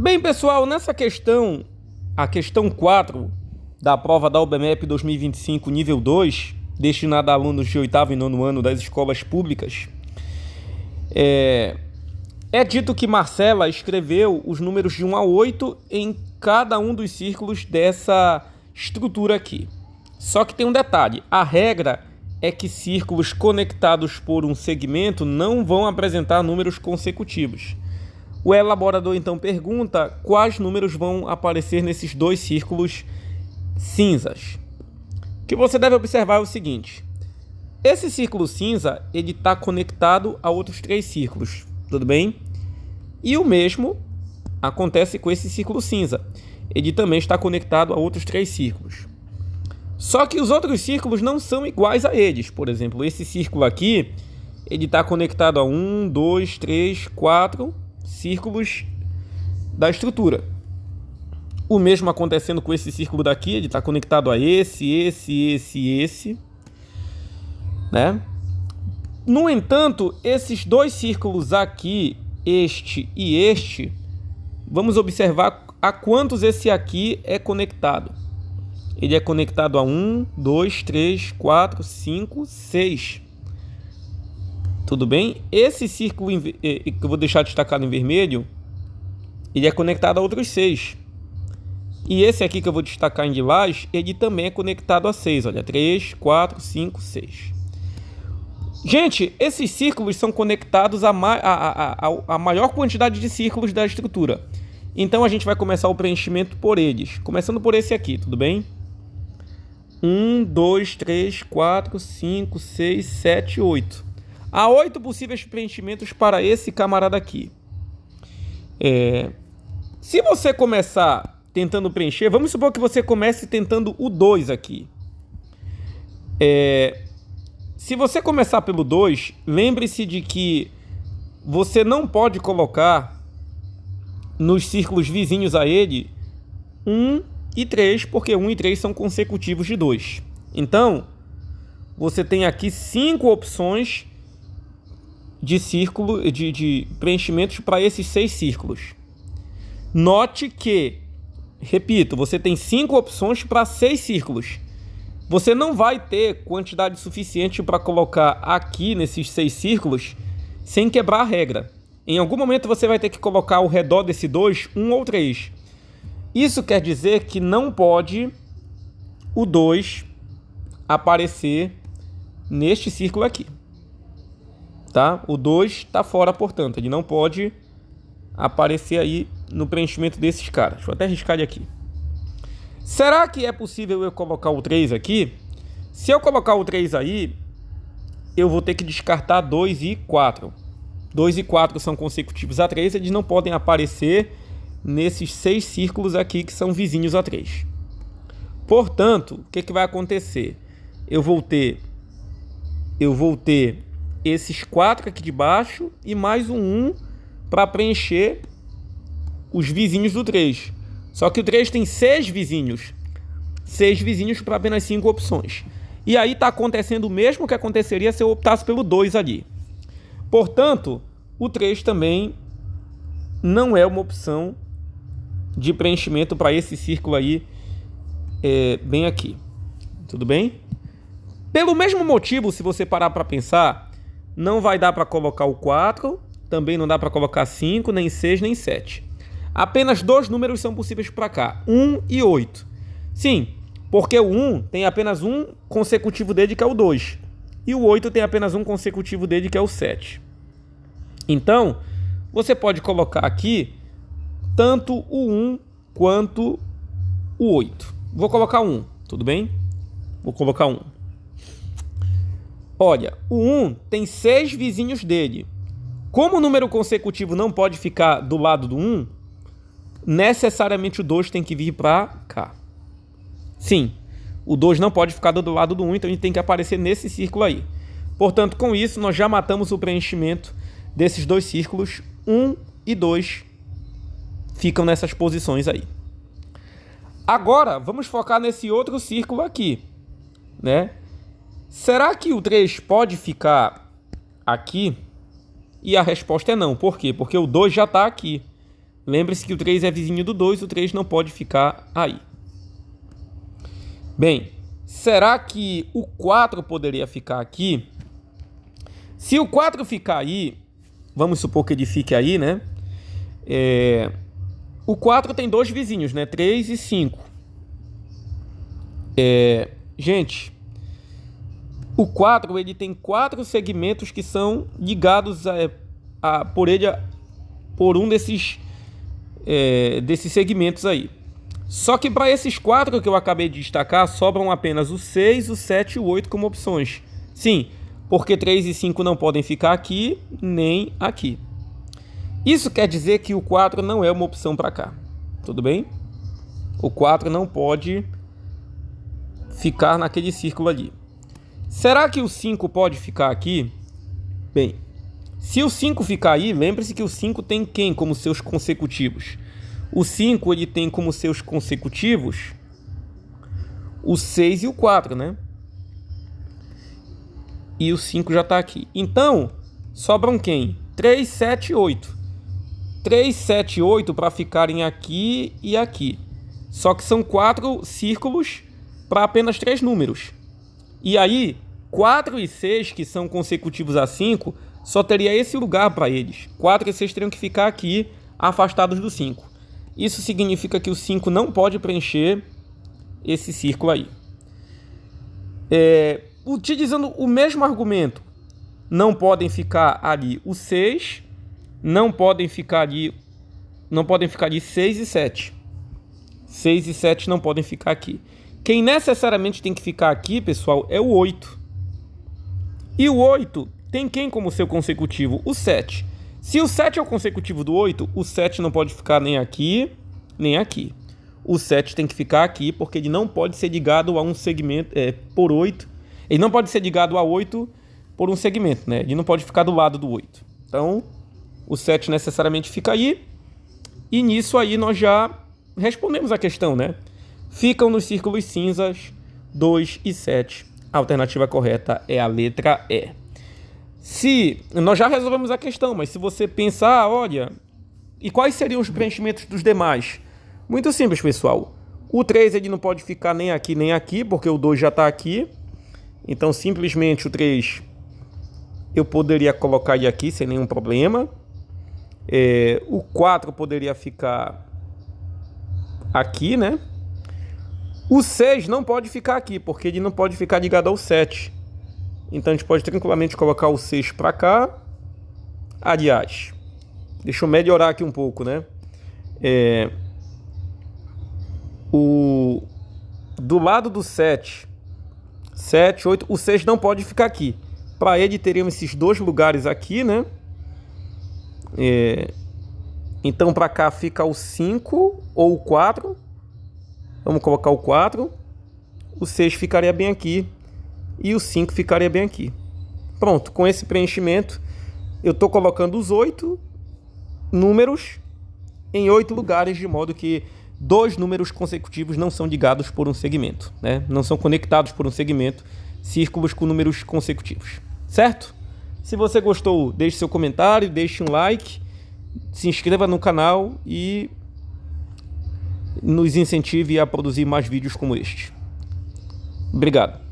Bem, pessoal, nessa questão, a questão 4 da prova da UBMEP 2025, nível 2, destinada a alunos de 8º e 9º ano das escolas públicas, é dito que Marcela escreveu os números de 1 a 8 em cada um dos círculos dessa estrutura aqui. Só que tem um detalhe, a regra é que círculos conectados por um segmento não vão apresentar números consecutivos. O elaborador então pergunta quais números vão aparecer nesses dois círculos cinzas. O que você deve observar é o seguinte: esse círculo cinza ele está conectado a outros 3 círculos, tudo bem? E o mesmo acontece com esse círculo cinza. Ele também está conectado a outros 3 círculos. Só que os outros círculos não são iguais a eles. Por exemplo, esse círculo aqui, ele está conectado a 1, 2, 3, 4 círculos da estrutura. O mesmo acontecendo com esse círculo daqui, ele está conectado a esse, né? No entanto, esses dois círculos aqui, este e este, vamos observar a quantos esse aqui é conectado. Ele é conectado a 1, 2, 3, 4, 5, 6. Tudo bem? Esse círculo que eu vou deixar destacado em vermelho, ele é conectado a outros 6. E esse aqui que eu vou destacar em lilás, ele também é conectado a 6. Olha, 3, 4, 5, 6. Gente, esses círculos são conectados a maior quantidade de círculos da estrutura. Então a gente vai começar o preenchimento por eles. Começando por esse aqui, tudo bem? 1, 2, 3, 4, 5, 6, 7, 8. Há 8 possíveis preenchimentos para esse camarada aqui. Se você começar tentando preencher, vamos supor que você comece tentando o 2 aqui. Se você começar pelo 2, lembre-se de que você não pode colocar nos círculos vizinhos a ele 1 e 3, porque 1 e 3 são consecutivos de 2. Então, você tem aqui 5 opções de círculo de preenchimentos para esses 6 círculos. Note que, repito, você tem 5 opções para 6 círculos. Você não vai ter quantidade suficiente para colocar aqui nesses 6 círculos sem quebrar a regra. Em algum momento você vai ter que colocar ao redor desse 2, 1 ou 3. Isso quer dizer que não pode o 2 aparecer neste círculo aqui. Tá? O 2 está fora, portanto, ele não pode aparecer aí no preenchimento desses caras. Deixa eu até arriscar ele aqui. Será que é possível eu colocar o 3 aqui? Se eu colocar o 3 aí, eu vou ter que descartar 2 e 4. 2 e 4 são consecutivos a 3, eles não podem aparecer nesses 6 círculos aqui que são vizinhos a 3. Portanto, o que vai acontecer? Eu vou ter esses 4 aqui de baixo e mais um 1 para preencher os vizinhos do 3. Só que o 3 tem 6 vizinhos. 6 vizinhos para apenas 5 opções. E aí está acontecendo o mesmo que aconteceria se eu optasse pelo 2 ali. Portanto, o 3 também não é uma opção de preenchimento para esse círculo aí, bem aqui. Tudo bem? Pelo mesmo motivo, se você parar para pensar, não vai dar para colocar o 4, também não dá para colocar 5, nem 6, nem 7. Apenas 2 números são possíveis para cá, 1 e 8. Sim, porque o 1 tem apenas um consecutivo dele, que é o 2. E o 8 tem apenas um consecutivo dele, que é o 7. Então, você pode colocar aqui tanto o 1 quanto o 8. Vou colocar 1, tudo bem? Vou colocar 1. Olha, o 1 tem 6 vizinhos dele. Como o número consecutivo não pode ficar do lado do 1, necessariamente o 2 tem que vir para cá. Sim, o 2 não pode ficar do lado do 1, então ele tem que aparecer nesse círculo aí. Portanto, com isso, nós já matamos o preenchimento desses 2 círculos. 1 e 2 ficam nessas posições aí. Agora, vamos focar nesse outro círculo aqui, né? Será que o 3 pode ficar aqui? E a resposta é não. Por quê? Porque o 2 já está aqui. Lembre-se que o 3 é vizinho do 2, o 3 não pode ficar aí. Bem, será que o 4 poderia ficar aqui? Se o 4 ficar aí, vamos supor que ele fique aí, né? O 4 tem dois vizinhos, né? 3 e 5. Gente, o 4 ele tem 4 segmentos que são ligados por um desses segmentos aí. Só que para esses 4 que eu acabei de destacar, sobram apenas o 6, o 7 e o 8 como opções. Sim, porque 3 e 5 não podem ficar aqui, nem aqui. Isso quer dizer que o 4 não é uma opção para cá. Tudo bem? O 4 não pode ficar naquele círculo ali. Será que o 5 pode ficar aqui? Bem, se o 5 ficar aí, lembre-se que o 5 tem quem como seus consecutivos? O 5 ele tem como seus consecutivos o 6 e o 4, né? E o 5 já está aqui. Então, sobram quem? 3, 7 e 8. 3, 7 e 8 para ficarem aqui e aqui. Só que são 4 círculos para apenas 3 números. E aí, 4 e 6, que são consecutivos a 5, só teria esse lugar para eles. 4 e 6 teriam que ficar aqui, afastados do 5. Isso significa que o 5 não pode preencher esse círculo aí. Utilizando o mesmo argumento, não podem ficar ali o 6, não podem ficar ali 6 e 7. 6 e 7 não podem ficar aqui. Quem necessariamente tem que ficar aqui, pessoal, é o 8. E o 8 tem quem como seu consecutivo? O 7. Se o 7 é o consecutivo do 8, o 7 não pode ficar nem aqui, nem aqui. O 7 tem que ficar aqui, porque ele não pode ser ligado a um segmento por 8. Ele não pode ser ligado a 8 por um segmento, né? Ele não pode ficar do lado do 8. Então, o 7 necessariamente fica aí. E nisso aí nós já respondemos a questão, né? Ficam nos círculos cinzas 2 e 7. A alternativa correta é a letra E. Se nós já resolvemos a questão, mas se você pensar, olha, e quais seriam os preenchimentos dos demais? Muito simples, pessoal. O 3 ele não pode ficar nem aqui, porque o 2 já está aqui. Então, simplesmente o 3 eu poderia colocar ele aqui sem nenhum problema. O 4 poderia ficar aqui, né? O 6 não pode ficar aqui, porque ele não pode ficar ligado ao 7. Então, a gente pode tranquilamente colocar o 6 para cá. Aliás, deixa eu melhorar aqui um pouco, né? Do lado do 7, 8, o 6 não pode ficar aqui. Para ele, teríamos esses dois lugares aqui, né? Então, para cá fica o 5 ou o 4. Vamos colocar o 4. O 6 ficaria bem aqui. E o 5 ficaria bem aqui. Pronto, com esse preenchimento, eu estou colocando os 8 números em 8 lugares, de modo que 2 números consecutivos não são ligados por um segmento, né? Não são conectados por um segmento, círculos com números consecutivos. Certo? Se você gostou, deixe seu comentário, deixe um like, se inscreva no canal e nos incentive a produzir mais vídeos como este. Obrigado.